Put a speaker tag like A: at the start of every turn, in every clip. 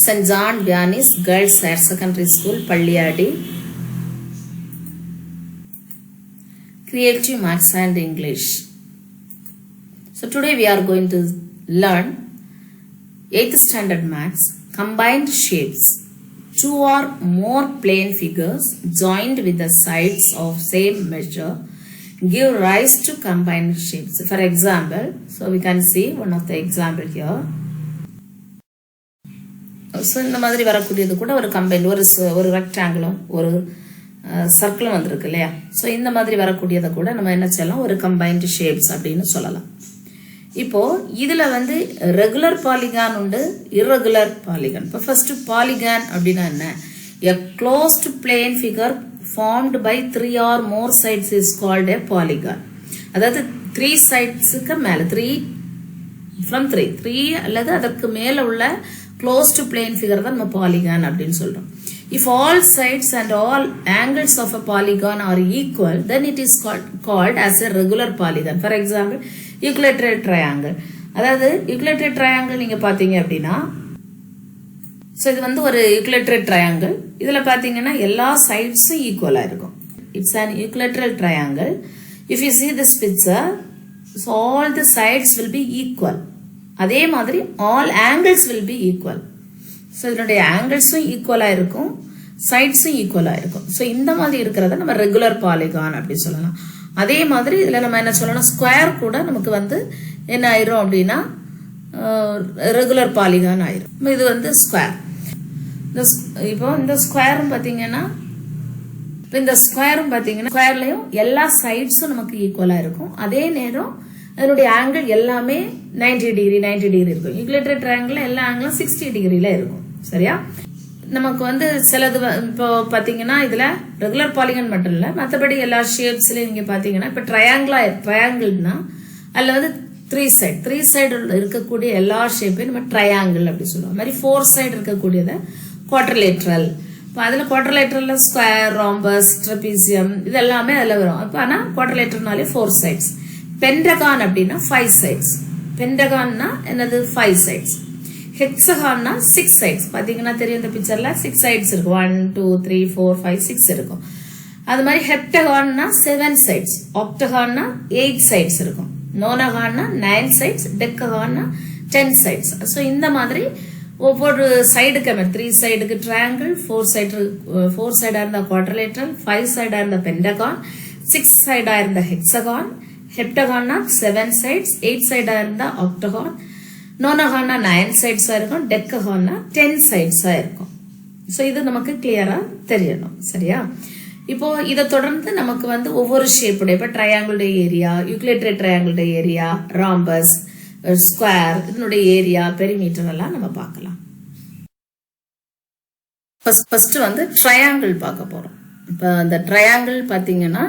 A: St. John Vianney's Girls Higher Secondary School, Palliyadi. Creative Maths and English. So today we are going to learn 8th standard maths, combined shapes. Two or more plane figures joined with the sides of same measure give rise to combined shapes. For example, so we can see one of the example here. So இந்த மாதிரி வரக்கூடியது கூட ஒரு combine ஒரு ரெக்டாங்கிளும் ஒரு சர்க்கிளும் வந்திருக்கு இல்லையா. So இந்த மாதிரி வரக்கூடியதை கூட நம்ம என்ன செய்யலாம், ஒரு கம்பைன்டு ஷேப்ஸ் அப்படின்னு சொல்லலாம். இப்போ இதுல வந்து ரெகுலர் பாலிகான் உண்டு, இர்ரெகுலர் பாலிகான். இப்போ ஃபர்ஸ்ட் பாலிகான் அப்படின்னா என்ன? A closed plane figure formed by 3 or more sides is called a polygon. அதாவது 3 sidesக்கு மேல 3 அல்லது அதற்கு மேல உள்ள closed plane figure தான் நம்ம பாலிகான் அப்படின்னு சொல்றோம். If all sides and all angles of a polygon are equal, then it is called as a regular polygon. For example, equilateral triangle. அதாவது equilateral triangle நீங்க பாத்தீங்க அப்படின்னா, so இது வந்து ஒரு equilateral triangle. இதுல பாத்தீங்கன்னா எல்லா சைட்ஸும் ஈக்குவலா இருக்கும். It's an equilateral triangle. If you see this picture, so all the sides will be equal. அதே மாதிரி all angles will be equal. So இதனுடைய ஆங்கிள்ஸும் ஈக்குவலாக இருக்கும், சைட்ஸும் ஈக்குவலாக இருக்கும். ஸோ இந்த மாதிரி இருக்கிறத நம்ம ரெகுலர் பாலிகான் அப்படின்னு சொல்லலாம். அதே மாதிரி இதில் நம்ம என்ன சொல்லலாம், ஸ்கொயர் கூட நமக்கு வந்து என்ன ஆயிரும் அப்படின்னா ரெகுலர் பாலிகான் ஆயிரும். இது வந்து ஸ்கொயர். இப்போ இந்த ஸ்கொயரும் பார்த்தீங்கன்னா ஸ்கொயர்லையும் எல்லா சைட்ஸும் நமக்கு ஈக்குவலாக இருக்கும். அதே நேரம் அதனுடைய ஆங்கிள் எல்லாமே 90 டிகிரி இருக்கும். ஈக்குலேட்டர் ட்ரையாங்கிள் எல்லா ஆங்கிளும் 60 டிகிரில இருக்கும். சரியா? நமக்கு வந்து சிலது இப்போ பாத்தீங்கன்னா இதுல ரெகுலர் பாலிகன் மட்டும் இல்ல, மற்றபடி எல்லா ஷேப்ஸ்லயும் நீங்க பாத்தீங்கன்னா இப்ப ட்ரையாங்கிள்னா அதுல வந்து 3 சைடு இருக்கக்கூடிய எல்லா ஷேப்பையும் நம்ம ட்ரையாங்கிள் அப்படி சொல்லுவோம். மாதிரி 4 சைடு இருக்கக்கூடியத குவாட்ரிலேட்ரல். இப்போ அதுல குவாட்ரிலேட்ரல்ல ஸ்கொயர், ராம்பஸ், ட்ரெபீசியம் இது எல்லாமே அதுல வரும். அப்ப ஆனா குவாட்ரிலேட்டர்னாலே 4 சைட்ஸ். பென்டகான் அப்படின்னா 5 சைட்ஸ். பென்டகான்னா என்னது 5 சைட்ஸ். ஹெக்ஸகான்னா 6 சைட்ஸ். பாத்தீங்கன்னா தெரியும் இந்த பிக்சர்ல 6 சைட்ஸ் இருக்கும். 1 2 3 4 5 6 இருக்கும். அது மாதிரி ஹெப்டகான்னா 7 சைட்ஸ். ஆக்டகான்னா 8 சைட்ஸ் இருக்கும். நோனகான்னா 9 சைட்ஸ். டெக்ககான்னா 10 சைட்ஸ். ஸோ இந்த மாதிரி ஒவ்வொரு சைடுக்கு 3 சைடுக்கு ட்ரையாங்கிள், 4 சைடா இருந்தா குவாட்ரிலேட்டரல், 5 சைடா இருந்தா பென்டகான், 6 சைடா இருந்தா ஹெக்ஸகான், ஹெப்டகான்னா 7 சைட்ஸ், 8 சைடா இருந்தா ஆக்டகான், நோனகான்னா 9 சைட்ஸா இருக்கும், டெக்ககான்னா 10 சைட்ஸா இருக்கும். ஸோ இது நமக்கு கிளியரா தெரியணும். சரியா? இப்போ இதை தொடர்ந்து நமக்கு வந்து ஒவ்வொரு ஷேப்புடைய இப்போ ட்ரையாங்கிளுடைய ஏரியா, யூக்ளிட்ரல் ட்ரையாங்கிளுடைய ஏரியா, ராம்பஸ், ஸ்கொயர் இதனுடைய ஏரியா, பெரிமீட்டர் எல்லாம் நம்ம பார்க்கலாம். ஃபர்ஸ்ட் வந்து ட்ரையாங்கிள் பார்க்க போறோம். இப்போ அந்த ட்ரையாங்கிள் பாத்தீங்கன்னா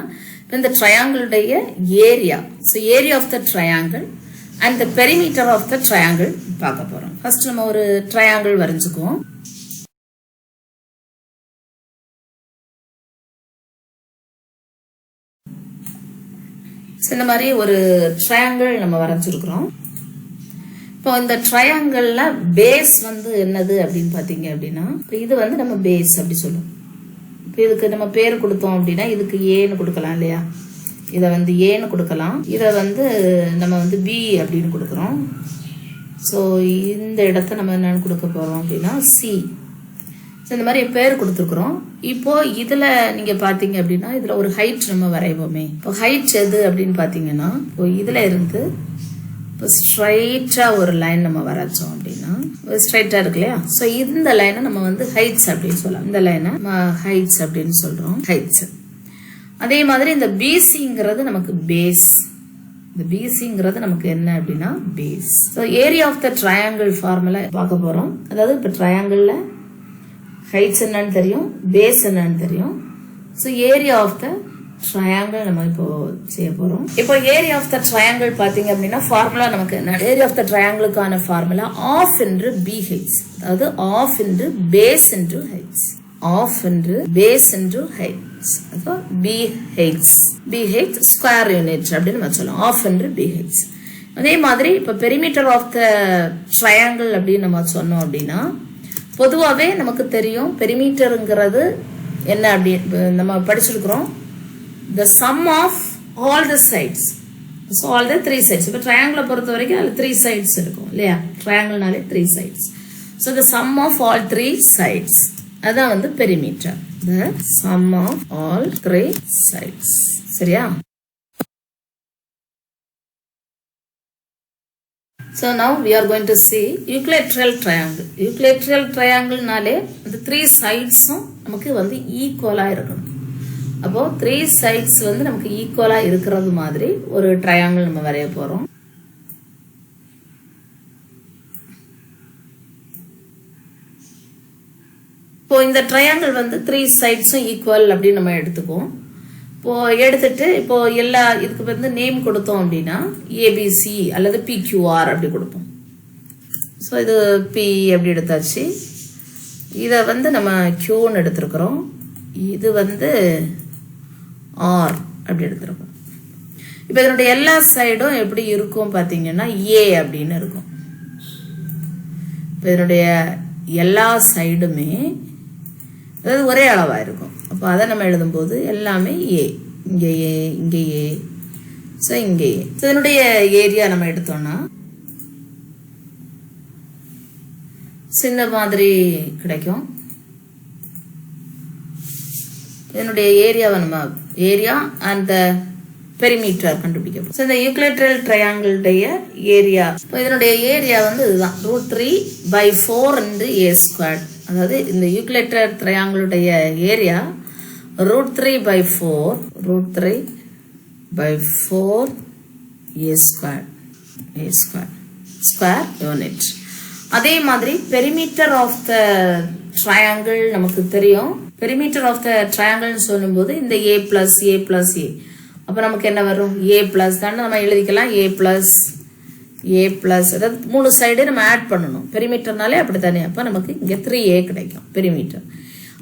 A: இந்த triangle area. So area of the triangle and the perimeter of the triangle பார்க்க போறோம். First நம்ம ஒரு triangle வரைஞ்சுக்குவோம். இந்த மாதிரி ஒரு triangle நம்ம வரைஞ்சிருக்கிறோம். இப்போ இந்த triangleல base வந்து என்னது அப்படின்னு பாத்தீங்க அப்படின்னா, இது வந்து நம்ம base அப்படி சொல்லுவோம். இதுக்கு நம்ம பேர் கொடுத்தோம் அப்படின்னா இதுக்கு ஏன்னு கொடுக்கலாம் இல்லையா. இதை வந்து ஏன்னு கொடுக்கலாம், இதை வந்து நம்ம வந்து பி அப்படின்னு கொடுக்குறோம். ஸோ இந்த இடத்த நம்ம என்னன்னு கொடுக்க போறோம் அப்படின்னா சி. இந்த மாதிரி பேர் கொடுத்துருக்குறோம். இப்போ இதுல நீங்க பாத்தீங்க அப்படின்னா இதுல ஒரு ஹைட் நம்ம வரைவோமே. இப்போ ஹைட் எது அப்படின்னு பாத்தீங்கன்னா, இப்போ இதுல இருந்து இப்போ ஸ்ட்ரைட்டா ஒரு லைன் நம்ம வரைச்சோம் அப்படின்னா ஸ்ட்ரைட்டா இருக்கு இல்லையா. ஸோ இந்த லைனை நம்ம வந்து ஹைட்ஸ் அப்படின்னு சொல்லலாம். இந்த லைனை நம்ம ஹைட்ஸ் அப்படின்னு சொல்றோம், ஹைட்ஸ். அதே மாதிரி இந்த பிசிங்கிறது நமக்கு பேஸ். இந்த பிசிங்கிறது நமக்கு என்ன அப்படின்னா base. So area of the triangle formula பார்க்க போறோம். அதாவது இப்போ ட்ரையாங்கிள்ல ஹைட்ஸ் என்னன்னு தெரியும், பேஸ் என்னன்னு தெரியும். So area of the triangle நம்ம இப்போ செய்ய போறோம். இப்போ ஏரியா ஆஃப் த ட்ரையாங்கிள் பாத்தீங்க அப்படின்னா ஃபார்முலா நமக்கு என்ன, ஏரியா ஆஃப் த ட்ரையாங்கிளுக்கான formula half into B H. அதாவது half into base into H, half into base into H. அப்போ பி ஹெச் ஸ்கொயர் யூனிட் அப்படின்னு நம்ம சொல்லலாம். Half into B H. அதே மாதிரி இப்போ பெரிமீட்டர் ஆஃப் த ட்ரையாங்கிள் அப்படின்னு நம்ம சொன்னோம் அப்படின்னா பொதுவாகவே நமக்கு தெரியும் பெரிமீட்டருங்கிறது என்ன அப்படி நம்ம படிச்சிருக்கிறோம், the sum of all the sides, so all the 3 sides. இப்போ ட்ரையாங்கிளை பொறுத்த வரைக்கும் அதில் 3 sides இருக்கும் இல்லையா, ட்ரையாங்கிள்னாலே 3 sides. so the sum of all 3 sides அதான் வந்து perimeter, the sum of all 3 sides. சரியா? So now we are going to see equilateral triangle. Equilateral triangle நாலே இந்த 3 sides-உம் நமக்கு வந்து ஈக்குவலா இருக்கணும். அப்போ 3 sides வந்து நமக்கு ஈக்குவலா இருக்கிறது மாதிரி ஒரு ட்ரையாங்கிள் நம்ம வரைய போறோம். இப்போ இந்த ட்ரையாங்கிள் வந்து 3 sides-உம் ஈக்குவல் அப்படின்னு நம்ம எடுத்துக்குவோம். இப்போ எடுத்துட்டு இப்போ எல்லா இதுக்கு வந்து நேம் கொடுத்தோம் அப்படின்னா ஏபிசி அல்லது பிக்யூஆர் அப்படி கொடுப்போம். ஸோ இது பி அப்படி எடுத்தாச்சு. இதை வந்து நம்ம கியூன்னு எடுத்துருக்குறோம், இது வந்து ஆர் அப்படி எடுத்துருக்கோம். இப்போ இதனுடைய எல்லா சைடும் எப்படி இருக்கும் பார்த்தீங்கன்னா ஏ அப்படின்னு இருக்கும். இப்போ இதனுடைய எல்லா சைடுமே அதாவது ஒரே அளவாக இருக்கும். அப்போ அதை நம்ம எழுதும்போது எல்லாமே ஏ, இங்கே ஏ, இங்கே ஏ, ஸோ இங்கே ஏ. ஸோ இதனுடைய ஏரியா நம்ம எடுத்தோம்னா இந்த மாதிரி கிடைக்கும். இதனுடைய ஏரியாவை நம்ம ஏரியா அண்ட் பெரிமீட்டர் கண்டுபிடிக்கும். ஸோ இந்த ஈக்குலேட்ரல் ட்ரையாங்கிளுடைய ஏரியா, இப்போ இதனுடைய ஏரியா வந்து இதுதான் √3/4 × a². அதாவது இந்த ஈக்குலேட்டர் ட்ரையாங்கிளுடைய ஏரியா √3/4 a² ஸ்கொயர் யூனிட். அதே மாதிரி பெரிமீட்டர் ஆஃப் த ட்ரையாங்கிள் நமக்கு தெரியும். பெரிமீட்டர் ஆஃப் த ட்ரையாங்கிள் சொல்லும்போது இந்த a + a + a, அப்போ நமக்கு என்ன வரும், a + தானே நம்ம எழுதிக்கலாம், a + அதாவது 3 சைடு நம்ம ஆட் பண்ணணும். பெரிமீட்டர்னாலே அப்படி தானே. அப்போ நமக்கு இங்கே 3a கிடைக்கும் பெரிமீட்டர்.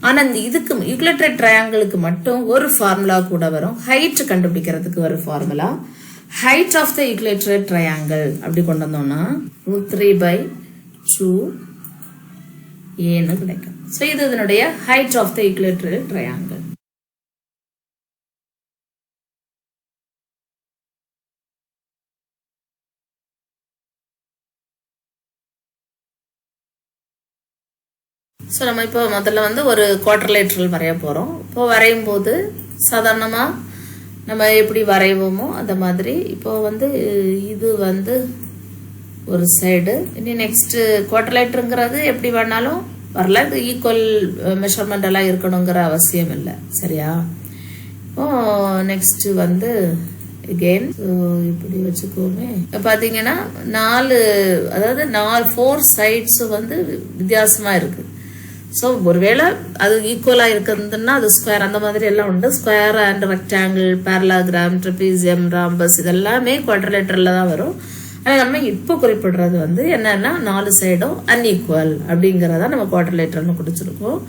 A: ஆனால் இந்த இதுக்கு ஈக்குலேட்டர் ட்ரையாங்கிளுக்கு மட்டும் ஒரு ஃபார்முலா கூட வரும், ஹைட் கண்டுபிடிக்கிறதுக்கு ஒரு formula. Height of the equilateral triangle அப்படி கொண்டு வந்தோம்னா √3/2 ஏன்னு கிடைக்கும். ஸோ இது இதனுடைய height of the equilateral triangle. So நம்ம இப்போ முதல்ல வந்து ஒரு குவாட்ரிலேட்ரல் வரைய போகிறோம். இப்போ வரையும் போது சாதாரணமாக நம்ம எப்படி வரைவோமோ அந்த மாதிரி இப்போ வந்து இது வந்து ஒரு சைடு. இனி நெக்ஸ்ட்டு குவாட்ரிலேட்டருங்கிறது எப்படி வேணாலும் வரல, இது ஈக்குவல் மெஷர்மெண்ட் எல்லாம் இருக்கணுங்கிற அவசியம் இல்லை. சரியா? இப்போ நெக்ஸ்ட்டு வந்து again இப்படி வச்சுக்கோமே. பார்த்தீங்கன்னா 4 சைட்ஸ் வந்து வித்தியாசமா இருக்கு. ஸோ ஒருவேளை அது ஈக்குவலா இருக்குதுன்னா அது ஸ்கொயர் அந்த மாதிரி எல்லாம் உண்டு. Square and rectangle, parallelogram, trapezium, rhombus இதெல்லாமே குவாட்ரிலேட்டரில் தான் வரும். ஆனால் நம்ம இப்போ குறிப்பிடுறது வந்து என்னன்னா 4 சைடும் அன்ஈக்குவல் அப்படிங்கிறத நம்ம குவாட்ரிலேட்டர்னு கொடுத்துருக்கோம்.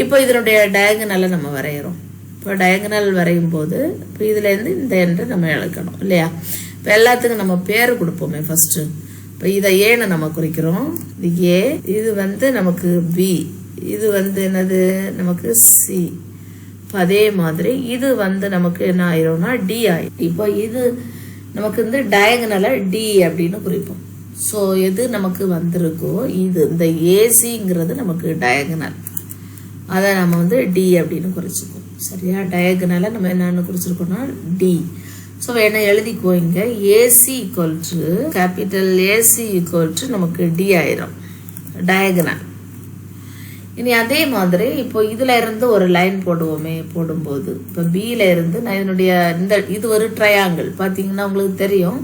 A: இப்போ இதனுடைய டயகனலை நம்ம வரைகிறோம். இப்போ டயகனல் வரையும் போது இப்போ இதுலேருந்து இந்த எண்டு நம்ம எழுக்கணும் இல்லையா? இப்போ எல்லாத்துக்கும் நம்ம பேர் கொடுப்போமே ஃபர்ஸ்ட். இப்போ இதை ஏன்னு நம்ம குறிக்கிறோம், இது ஏ, இது வந்து நமக்கு பி, இது வந்து என்னது நமக்கு சி. இப்போ அதே மாதிரி இது வந்து நமக்கு என்ன ஆயிரும்னா டி ஆயிரும். இப்போ இது நமக்கு வந்து டயகனலை டி அப்படின்னு குறிப்போம். ஸோ எது நமக்கு வந்திருக்கோ இது இந்த ஏசிங்கிறது நமக்கு டயகனல், அதை நம்ம வந்து டி அப்படின்னு குறிச்சிக்குவோம். சரியா? டயகனலை நம்ம என்னன்னு குறிச்சிருக்கோம்னா டி. ஸோ என்ன எழுதிக்குவோம், இங்கே a c equal to capital a c equal to நமக்கு டி ஆயிரும் டயகனல். இனி அதே மாதிரி இப்போ இதுல இருந்து ஒரு லைன் போடுவோமே, போடும்போது இப்போ பியில இருந்து நான் இதனுடைய இது ஒரு ட்ரையாங்கிள் பார்த்தீங்கன்னா உங்களுக்கு தெரியும்,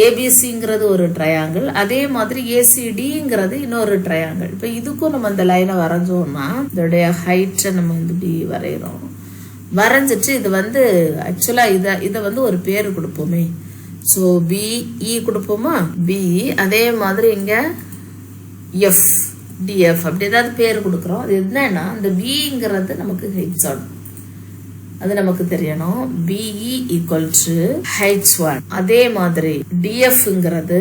A: ஏபிசிங்கிறது ஒரு ட்ரையாங்கிள், அதே மாதிரி ஏசிடிங்கிறது இன்னொரு ட்ரையாங்கிள். இப்போ இதுக்கும் நம்ம இந்த லைனை வரைஞ்சோம்னா இதோடைய ஹைட்டை நம்ம இப்படி வரைகிறோம். வரைஞ்சிட்டு இது வந்து ஆக்சுவலா இதை வந்து ஒரு பேர் கொடுப்போமே. ஸோ பிஇ கொடுப்போமா, பிஇ. அதே மாதிரி இங்க எஃப், டிஎஃப் அப்படி ஏதாவது பேர் கொடுக்குறோம். அது என்னன்னா இந்த பிங்கிறது நமக்கு ஹெக்ஸான், அது நமக்கு தெரியணும். BE equal to H1. அதே மாதிரி DFங்கிறது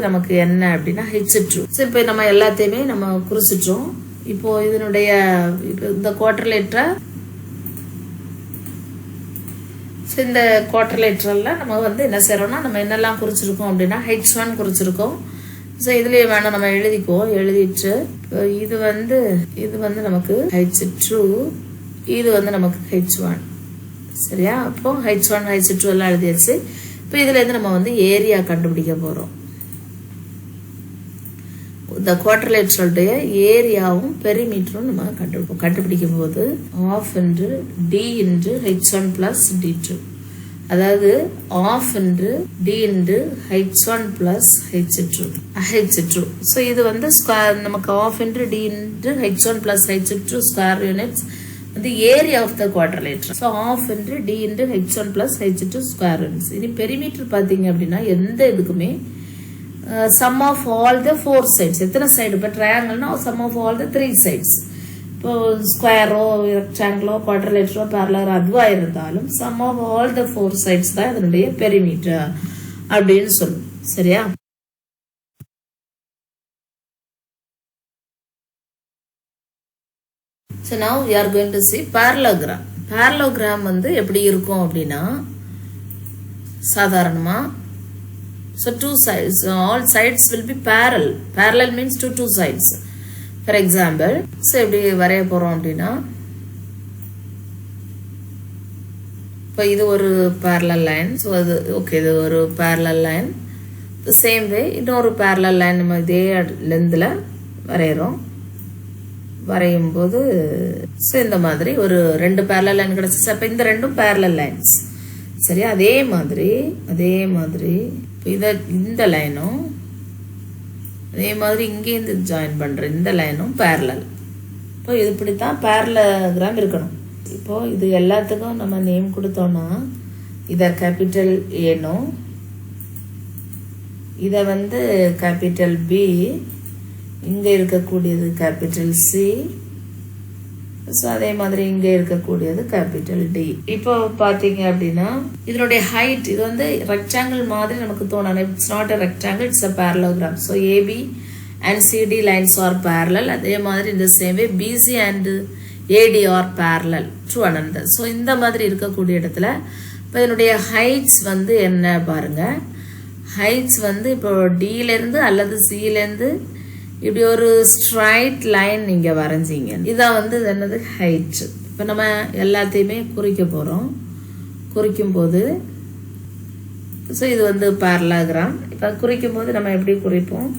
A: நமக்கு என்ன அப்படின்னா H2. இப்போ நம்ம எல்லாத்தையுமே நம்ம குறிச்சிட்டோம். இப்போ இதனுடைய இந்த குவாட்ரிலேட்டரை இந்த குவாட்ரிலேட்டரல்ல நம்ம வந்து என்ன செய்யறோம்னா நம்ம என்னெல்லாம் குறிச்சிருக்கோம் அப்படின்னா H1 குறிச்சிருக்கோம். ஸோ இதுலயே வேணாம் நம்ம எழுதிக்குவோம். எழுதிட்டு இது வந்து நமக்கு H2, இது வந்து நமக்கு H1. சரியா? அப்போ H1 H2 எல்லாம் எழுதியாச்சு. இப்போ இதுல இருந்து நம்ம வந்து ஏரியா கண்டுபிடிக்க போறோம். இந்த குவாட்ரிலேட்டரலுடைய ஏரியாவும் பெரிமீட்டரும் நம்ம கண்டுபிடிக்கும் போது ½ D H1 plus D2, அதாவது ½ D H1 plus H2. So இது வந்து நமக்கு ½ D H1 plus H2 square units வந்து area of the quadrilateral. So ½ D H1 plus H2 square units. இனி பெரிமீட்டர் பார்த்தீங்க அப்படின்னா எந்த இதுக்குமே sum of all the 4 sides. எத்தனை சைடு? இப்போ ட்ரையாங்கிள்னா sum of all the 3 sides. இப்போ ஸ்கொயரோ ரெக்டாங்கிளோ குவாட்ரிலேட்டரோ பேரலரோ அதுவாக இருந்தாலும் sum of all the 4 sides தான் இதனுடைய பெரிமீட்டர் அப்படின்னு சொல்லும். சரியா? So now we are going to see parallelogram. Parallelogram வந்து எப்படி இருக்கும் அப்படின்னா சாதாரணமா so two sides, all sides will be parallel. Parallel means two sides. For example, so எப்படி வரைய போறோம் அப்படின்னா இப்போ இது ஒரு parallel line. So அது ஓகே, இது ஒரு parallel line. The same way இன்னொரு parallel line நம்ம இதே லென்த்ல வரையும் போது so இந்த மாதிரி ஒரு ரெண்டு parallel line கிடைச்சிச்சு. அப்ப இந்த ரெண்டும் parallel lines. சரியா? அதே மாதிரி இந்த லைனும் அதே மாதிரி இங்கேருந்து ஜாயின் பண்ற இந்த லைனும் பேரலல். இப்போ இது இப்படித்தான் பேரலோகிராம் இருக்கணும். இப்போ இது எல்லாத்துக்கும் நம்ம நேம் கொடுத்தோம்னா இத கேபிட்டல் ஏனும், இத வந்து கேபிட்டல் பி, இங்க இருக்கக்கூடியது கேபிட்டல் சி, ஸோ அதே மாதிரி இங்கே இருக்கக்கூடியது கேபிட்டல் டி. இப்போ பார்த்தீங்க அப்படின்னா இதனுடைய ஹைட் இது வந்து ரெக்டாங்கிள் மாதிரி நமக்கு தோணும். It's not a rectangle, it's a parallelogram. So AB and CD lines are parallel. அதே மாதிரி இந்த same way BC and AD are parallel to another. So இந்த மாதிரி இருக்கக்கூடிய இடத்துல இப்போ இதனுடைய ஹைட்ஸ் வந்து என்ன பாருங்க. ஹைட்ஸ் வந்து இப்போ டிலேருந்து அல்லது சிலேருந்து இப்படி ஒரு ஸ்ட்ரைட் லைன் நீங்க வரைஞ்சிங்க, இதான் வந்து என்னது ஹைட். இப்போ நம்ம எல்லாத்தையுமே குறிக்க போறோம். குறிக்கும் போது ஸோ இது வந்து பேரலோகிராம். இப்போ குறிக்கும் போது நம்ம எப்படி குறிப்போம்?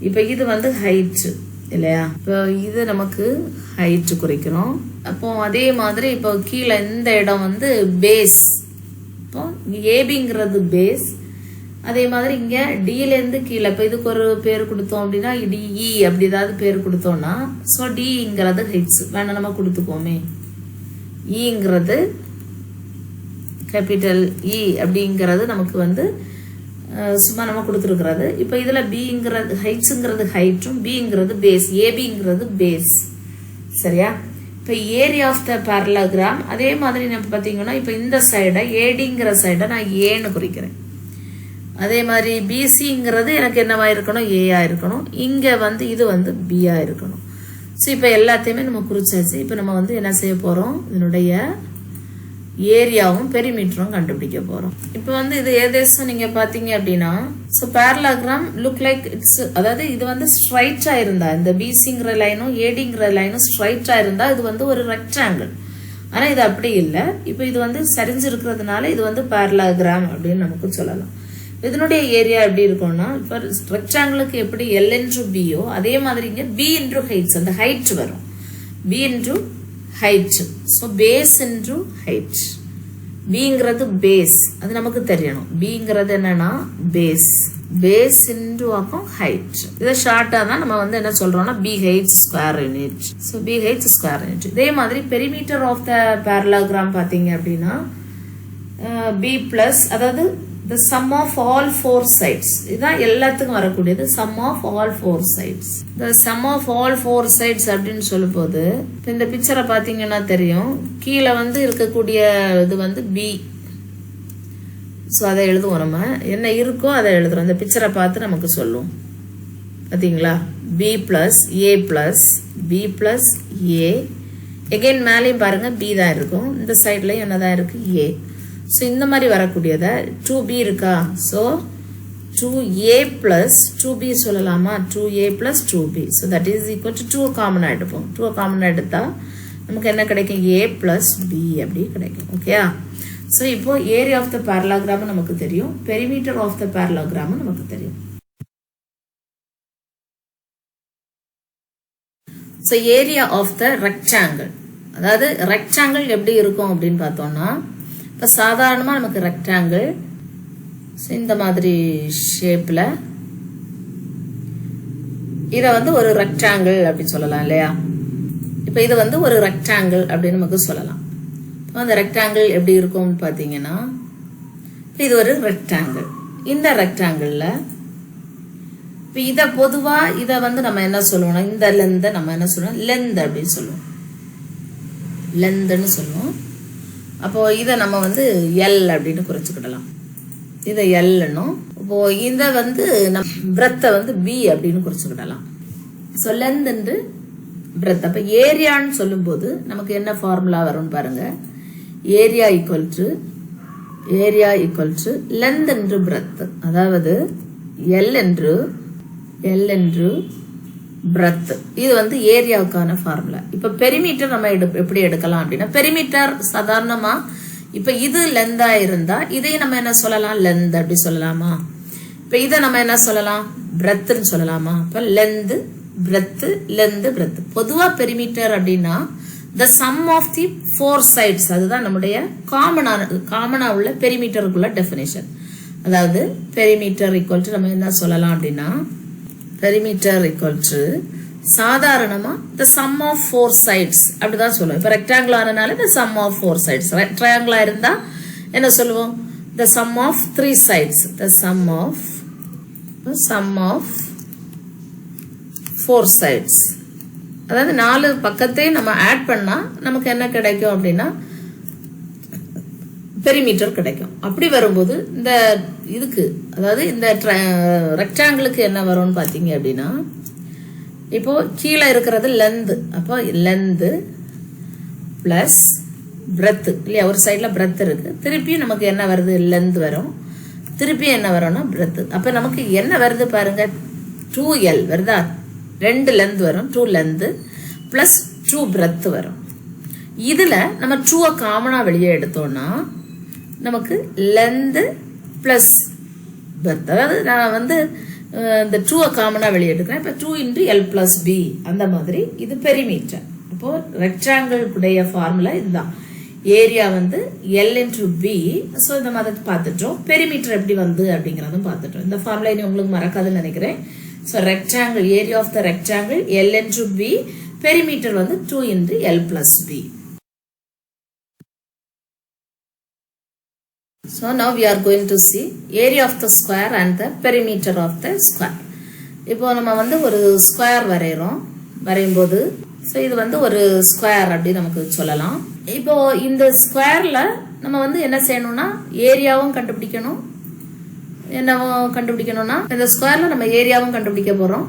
A: இப்போ இது வந்து ஹைட் இல்லையா? இப்போ இது நமக்கு ஹைட் குறிக்கிறோம். அப்போ அதே மாதிரி இப்போ கீழே இந்த இடம் வந்து பேஸ். இப்போ ஏபிங்கிறது பேஸ். அதே மாதிரி இங்க டில இருந்து கீழே இப்போ இதுக்கு ஒரு பேர் கொடுத்தோம் அப்படின்னா டிஇ அப்படி ஏதாவது பேர் கொடுத்தோம்னா ஸோ டிங்கிறது ஹைட்ஸ் வேணா நம்ம கொடுத்துக்கோமே. இங்கிறது கேபிட்டல் இ அப்படிங்கிறது நமக்கு வந்து சும்மா நம்ம கொடுத்துருக்கிறது. இப்போ இதுல பிங்கிறது ஹைட்ஸுங்கிறது ஹைட்டும் பிங்கிறது பேஸ், ஏபிங்கிறது பேஸ். சரியா? இப்போ ஏரியா ஆஃப் த பேரலோகிராம் அதே மாதிரி நம்ம பார்த்தீங்கன்னா இப்போ இந்த சைடை ஏடிங்கிற சைடை நான் ஏன்னு குறிக்கிறேன். அதே மாதிரி பிசிங்கிறது எனக்கு என்னவா இருக்கணும்? ஏயா இருக்கணும். இங்க வந்து இது வந்து பியா இருக்கணும். ஸோ இப்போ எல்லாத்தையுமே நம்ம குறிச்சாச்சு. இப்போ நம்ம வந்து என்ன செய்ய போறோம்? இதனுடைய ஏரியாவும் பெரிமீட்டரும் கண்டுபிடிக்க போறோம். இப்போ வந்து இது ஏதேசம் நீங்க பாத்தீங்க அப்படின்னா so parallelogram look like it's, அதாவது இது வந்து ஸ்ட்ரைட்டா இருந்தா இந்த பிசிங்கிற லைனும் ஏடிங்கிற லைனும் ஸ்ட்ரைட்டா இருந்தா இது வந்து ஒரு ரெக்டாங்கிள். ஆனா இது அப்படி இல்லை. இப்போ இது வந்து சரிஞ்சிருக்கிறதுனால இது வந்து பேரலோகிராம் அப்படின்னு நமக்கு சொல்லலாம். இதனுடைய ஏரியா எப்படி இருக்கும்னா இப்போ ரெக்டாங்கிளுக்கு எப்படி எல் இன்ட்ரு பியோ அதே மாதிரி இங்க பி இன்ட்ரு ஹைட்ஸ், அந்த ஹைட் வரும். B into height. So base into height. பிங்கிறது பேஸ், அது நமக்கு தெரியணும். பிங்கிறது என்னன்னா பேஸ், பேஸ் இன்ட்ரு ஆகும் ஹைட். இதை ஷார்ட்டா தான் நம்ம வந்து என்ன சொல்றோம்னா b height square unit. So b height square unit. இதே மாதிரி பெரிமீட்டர் ஆஃப் த பேரலோகிராம் பாத்தீங்க அப்படின்னா பி பிளஸ், அதாவது the sum of all four sides. இதான் எல்லாத்துக்கும் வரக்கூடியது sum of all four sides. The sum of all four sides அப்படின்னு சொல்லும்போது இந்த பிக்சரை பார்த்தீங்கன்னா தெரியும், கீழே வந்து இருக்கக்கூடிய இது வந்து b. ஸோ அதை எழுதுவோம், நம்ம என்ன இருக்கோ அதை எழுதுறோம். இந்த பிக்சரை பார்த்து நமக்கு சொல்லுவோம். பார்த்தீங்களா, b plus a plus b plus a. Again மேலேயும் பாருங்க b தான் இருக்கும், இந்த சைட்லையும் என்னதான் இருக்கு a. ஸோ இந்த மாதிரி வரக்கூடியதை 2b இருக்கா, ஸோ 2a plus 2b சொல்லலாமா, 2a plus 2b. So that is equal to 2 common எடுப்போம். 2 காமன் எடுத்தா நமக்கு என்ன கிடைக்கும், a plus b அப்படி கிடைக்கும். ஓகே, ஸோ இப்போ ஏரியா ஆஃப் த பேரலோகிராம் நமக்கு தெரியும், பெரிமீட்டர் ஆஃப் த பேரலோகிராம் நமக்கு தெரியும். So area of the rectangle, அதாவது ரெக்டாங்கிள் எப்படி இருக்கும் அப்படின்னு பார்த்தோம்னா, இப்போ சாதாரணமாக நமக்கு ரெக்டாங்கிள் இந்த மாதிரி ஷேப்பில் இதை வந்து ஒரு ரெக்டாங்கிள் அப்படின்னு சொல்லலாம் இல்லையா. இப்போ இது வந்து ஒரு ரெக்டாங்கிள் அப்படின்னு நமக்கு சொல்லலாம். இப்போ அந்த ரெக்டாங்கிள் எப்படி இருக்கும்னு பார்த்தீங்கன்னா, இது ஒரு ரெக்டாங்கிள். இந்த ரெக்டாங்கிளில் இப்போ இதை பொதுவாக இதை வந்து நம்ம என்ன சொல்லுவோம்னா, இந்த லெந்தை நம்ம என்ன சொல்லுவோம், லெந்த் அப்படின்னு சொல்லுவோம், லெந்துன்னு சொல்லுவோம். அப்போ இதை நம்ம வந்து எல் அப்படின்னு குறிச்சுக்கிடலாம், இதை எல்னும். இப்போ இதை வந்து நம்ம பிரெத்தை வந்து பி அப்படின்னு குறிச்சுக்கிடலாம். ஸோ லெந்த் என்று பிரெத். அப்போ ஏரியான்னு சொல்லும்போது நமக்கு என்ன ஃபார்முலா வரும்னு பாருங்க, ஏரியா ஈக்குவல் டு லெந்த் என்று பிரெத், அதாவது எல் என்று பிரெத். இது வந்து ஏரியாவுக்கான ஃபார்முலா. இப்போ பெரிமீட்டர் நம்ம எப்படி எடுக்கலாம் அப்படின்னா, பெரிமீட்டர் சாதாரணமா இப்போ இது லெந்தா இருந்தா இதையும் நம்ம என்ன சொல்லலாம், லெந்த் அப்படி சொல்லலாமா. இப்போ இதை நம்ம என்ன சொல்லலாம், பிரெத்ன்னு சொல்லலாமா. இப்போ லெந்த் பிரெத், லெந்த் பிரெத். பொதுவா பெரிமீட்டர் அப்படின்னா the sum of the four sides, அதுதான் நம்முடைய காமனா உள்ள பெரிமீட்டருக்குள்ள டெஃபினேஷன். அதாவது பெரிமீட்டர் ஈக்குவல் டு நம்ம என்ன சொல்லலாம் அப்படின்னா, பெரிமீட்டர் ஈக்குவல் டு சாதாரணமா the sum of four sides அப்படிதான் சொல்லுவோம். இப்போ ரெக்டாங்கிள் ஆனனால the sum of four sides. ட்ரையாங்கிளா இருந்தா என்ன சொல்லுவோம், the sum of three sides, the sum of four sides. அதாவது 4 பக்கத்தையும் நம்ம ஆட் பண்ணா நமக்கு என்ன கிடைக்கும் அப்படின்னா பெரிமீட்டர் கிடைக்கும். அப்படி வரும்போது இந்த இதுக்கு, அதாவது இந்த ரெக்டாங்கிளுக்கு என்ன வரும்னு பார்த்தீங்க அப்படின்னா, இப்போ கீழே இருக்கிறது லெந்த். அப்போ லெந்த் பிளஸ் பிரெத் இல்லையா, ஒரு சைட்ல பிரெத் இருக்கு, திருப்பியும் நமக்கு என்ன வருது, லெந்த் வரும், திருப்பியும் என்ன வரும்னா பிரெத். அப்போ நமக்கு என்ன வருது பாருங்க, 2l வருதா, 2 லெந்த் வரும், 2 லெந்த் பிளஸ் 2 பிரெத் வரும். இதுல நம்ம 2 காமனா வெளியே எடுத்தோம்னா நமக்கு லெந்த் பிளஸ் பிரெத், அதாவது நான் வந்து இந்த 2 காமனா வெளியே எடுக்கிறேன். இப்போ 2 × l plus b அந்த மாதிரி இது பெரிமீட்டர். அப்போ ரெக்டாங்கிள் உடைய ஃபார்முலா இதுதான், ஏரியா வந்து l × b. ஸோ இந்த மாதிரி பார்த்துட்டோம். பெரிமீட்டர் எப்படி வந்து அப்படிங்கிறதும் பார்த்துட்டோம். இந்த ஃபார்முலா இனி உங்களுக்கு மறக்காதுன்னு நினைக்கிறேன். So rectangle, area of the rectangle l × b, perimeter வந்து 2 × l plus b. So now we are going to see area of the square and the perimeter of the square. இப்போ நம்ம வந்து ஒரு ஸ்கொயர் வரையும் போது ஸோ இது வந்து ஒரு ஸ்கொயர் அப்படி நமக்கு சொல்லலாம். இப்போ இந்த ஸ்கொயர்ல நம்ம வந்து என்ன செய்யணும்னா ஏரியாவும் கண்டுபிடிக்கணும். என்னவும் கண்டுபிடிக்கணும்னா இந்த ஸ்கொயர்ல நம்ம ஏரியாவும் கண்டுபிடிக்க போறோம்,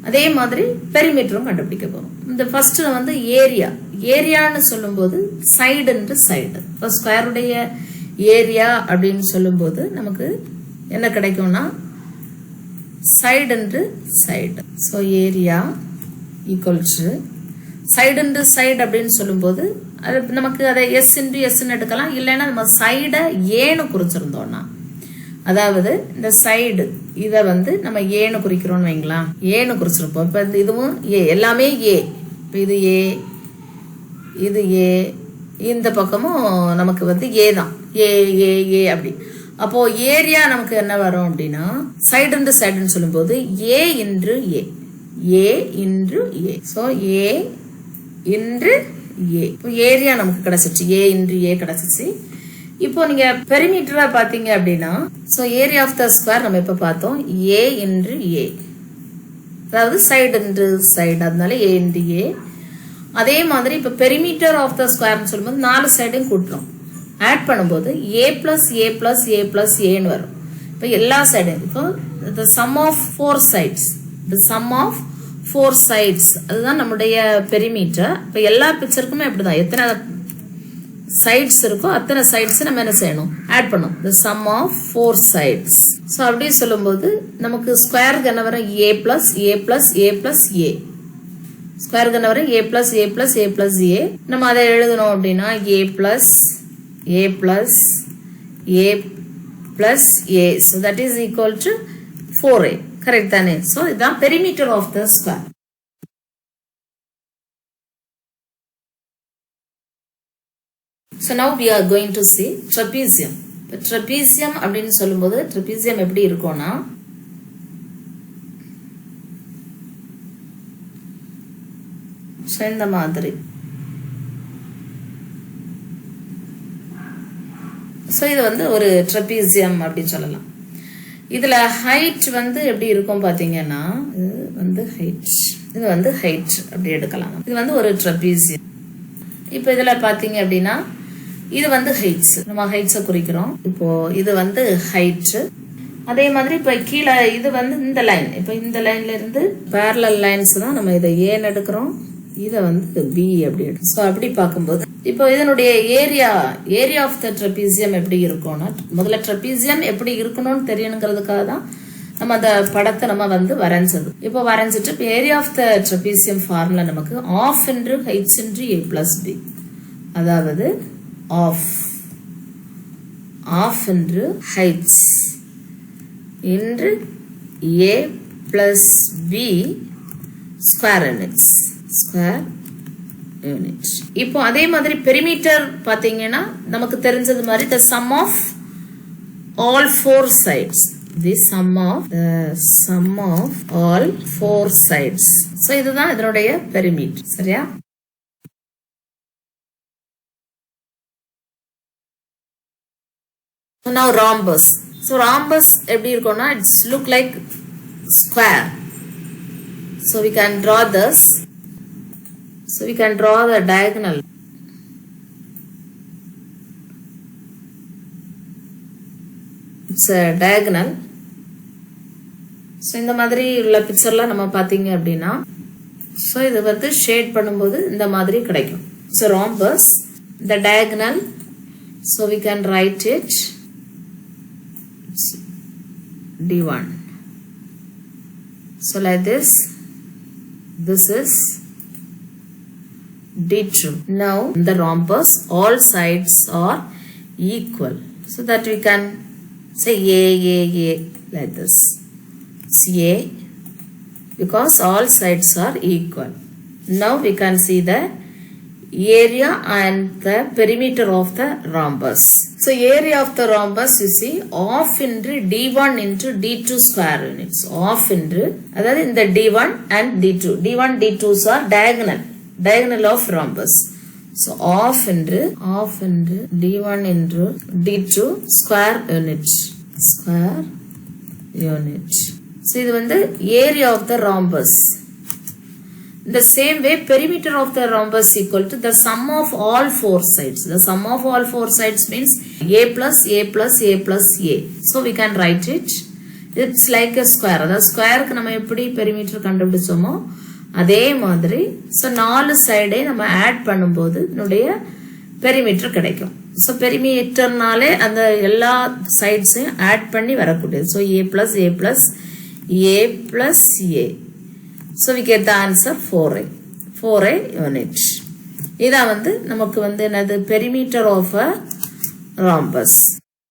A: அதே மாதிரி பெரிமீட்டரும் கண்டுபிடிக்க போறோம். இந்த ஃபர்ஸ்ட் வந்து ஏரியான்னு சொல்லும்போது சைடு என்று சைடு. இப்போ ஸ்கொயருடைய ஏரியா அப்படின்னு சொல்லும்போது நமக்கு என்ன கிடைக்கும்னா சைடு என்று side. So area equal to side என்று சைடு அப்படின்னு சொல்லும்போது அது நமக்கு அதை எஸ் × எஸ்ன்னு எடுக்கலாம். இல்லைன்னா நம்ம சைடை ஏன்னு குறிச்சிருந்தோம்னா, அதாவது இந்த சைடு இதை வந்து நம்ம ஏன்னு குறிக்கிறோம்னு வைங்களா, ஏன்னு குறிச்சிருப்போம். இப்போ இதுவும் ஏ, எல்லாமே ஏ. இப்போ இது ஏ, இது ஏ, இந்த பக்கமும் நமக்கு வந்து ஏ தான், ஏ ஏ ஏ அப்படி. அப்போ ஏரியா நமக்கு என்ன வரும் அப்படின்னா சைடு × சைடுன்னு சொல்லும்போது ஏ × ஏ, ஏ × ஏ. ஸோ ஏ × ஏ. இப்போ ஏரியா நமக்கு கிடைச்சிருச்சு, ஏ × ஏ கிடைச்சிச்சு. இப்போ நீங்க பெரிமீட்டரா பாத்தீங்க அப்படின்னா so area of the square நம்ம இப்ப பார்த்தோம் a into a, அதாவது சைடு into சைடு, அதனால a into a. அதே மாதிரி இப்ப பெரிமீட்டர் ஆஃப் த ஸ்கொயர்னு சொல்லும்போது 4 சைடையும் கூட்டுறோம். ஆட் பண்ணும்போது a plus a plus a plus a ன்னு வரும். இப்போ எல்லா சைடும் இப்போ the sum of 4 sides, the sum of 4 sides அதுதான் நம்முடைய பெரிமீட்டர். இப்போ எல்லா பிக்சருக்குமே அப்படிதான், எத்தனை sides இருக்கோ அத்தனை sides நம்ம என்ன செய்யணும், ஆட் பண்ணணும். the sum of 4 sides. So அப்படி சொல்லும்போது நமக்கு ஸ்கொயருக்கு என்ன வரும், a plus a plus a plus a. ஸ்கொயருக்கு என்ன வரும், a plus a plus a plus a. நம்ம அதை எழுதணும் அப்படின்னா a plus a plus a plus a. So that is equal to 4a. Correct தானே? So இதுதான் perimeter of the square. So now we are going to see trapezium. இப்போ trapezium அப்படின்னு சொல்லும்போது trapezium எப்படி இருக்கும்னா இந்த மாதிரி. ஸோ இது வந்து ஒரு ட்ரெபீசியம் அப்படின்னு சொல்லலாம். இதுல ஹைட் வந்து எப்படி இருக்கும் பாத்தீங்கன்னா இது வந்து ஹைட், இது வந்து ஹைட் அப்படி எடுக்கலாம். இது வந்து ஒரு ட்ரெபீசியம். இப்போ இதுல பாத்தீங்க அப்படின்னா இது வந்து ஹைட்ஸ், நம்ம ஹைட்ஸை குறிக்கிறோம். இப்போ இது வந்து ஹைட். அதே மாதிரி இப்ப கீழே இது வந்து இந்த லைன், இப்போ இந்த லைன்ல இருந்து பேரலல் லைன்ஸ் தான் நம்ம இதை ஏன்னு எடுக்கிறோம், இதை வந்து பி அப்படி எடுக்கும். ஸோ அப்படி பார்க்கும்போது இப்போ இதனுடைய ஏரியா ஆஃப் த ட்ரெபீசியம் எப்படி இருக்கும்னா, முதல்ல ட்ரெபீசியம் எப்படி இருக்கணும்னு தெரியணுங்கிறதுக்காக தான் நம்ம அந்த படத்தை நம்ம வந்து வரைஞ்சது. இப்போ வரைஞ்சிட்டு இப்போ area of the trapezium formula நமக்கு half into heights into a plus b, அதாவது half into heights into a plus b square units, square unit. இப்போ அதே மாதிரி பெரிமீட்டர் பாத்தீங்கன்னா நமக்கு தெரிஞ்சது மாதிரி the sum of all 4 sides, the sum of all 4 sides. So இதுதான் இதனுடைய பெரிமீட்டர். சரியா? So now rhombus. So rhombus எப்படி இருக்கும்னா it's look like square. So we can draw this. So we can draw the diagonal. It's a diagonal. So இந்த மாதிரி உள்ள பிக்சர்ல நம்ம பாத்தீங்க அப்படின்னா so இது வந்து ஷேட் பண்ணும்போது இந்த மாதிரி கிடைக்கும். So rhombus, the diagonal. So we can write it D1. So like this. This is D2. Now the rhombus all sides are equal, so that we can say A like this. It's A because all sides are equal. Now we can see the area and the perimeter of the rhombus. So area of the rhombus you see half into D1 into D2 square units. Half into that in the D1 and D2. D1 D2s are diagonal of rhombus. So half into D1 into D2 square unit. So இது வந்து area of the rhombus. In the same way, perimeter of the rhombus equal to the sum of all 4 sides. The sum of all 4 sides means a plus a plus a plus a. So we can write it. It's like a square. The square க்கு நம்ம எப்படி perimeter கண்டுபிடிச்சோமோ அதே மாதிரி so 4 சைடை நம்ம add பண்ணும்போது நம்முடைய perimeter கிடைக்கும். So perimeterனாலே அந்த எல்லா சைட்ஸையும் ஆட் பண்ணி வரக்கூடியது. So a plus a plus a plus a. So we get the answer 4a unit. இதான் வந்து நமக்கு வந்து என்னது perimeter of a rhombus.